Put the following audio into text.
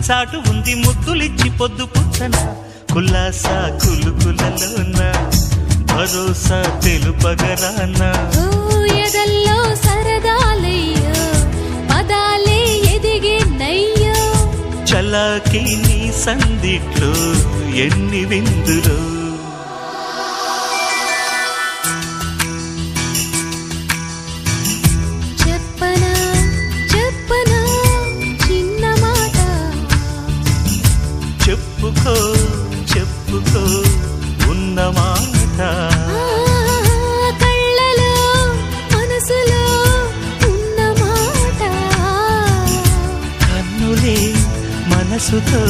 చాటు ఉంది ముద్దులిచ్చి పొద్దు పుచ్చన కుల్లాసా కులుకులలోన భరోసా తెలుపగరానా ఎదల్లో సరదాలయ్యో పదాలే ఎదిగినయ్యో చలాకి నీ సందిట్లో ఎన్ని విందులో చెప్పుకో చెప్పుకో ఉన్న మాట కళ్ళలో మనసులో ఉన్న మాట కన్నులే మనసుతో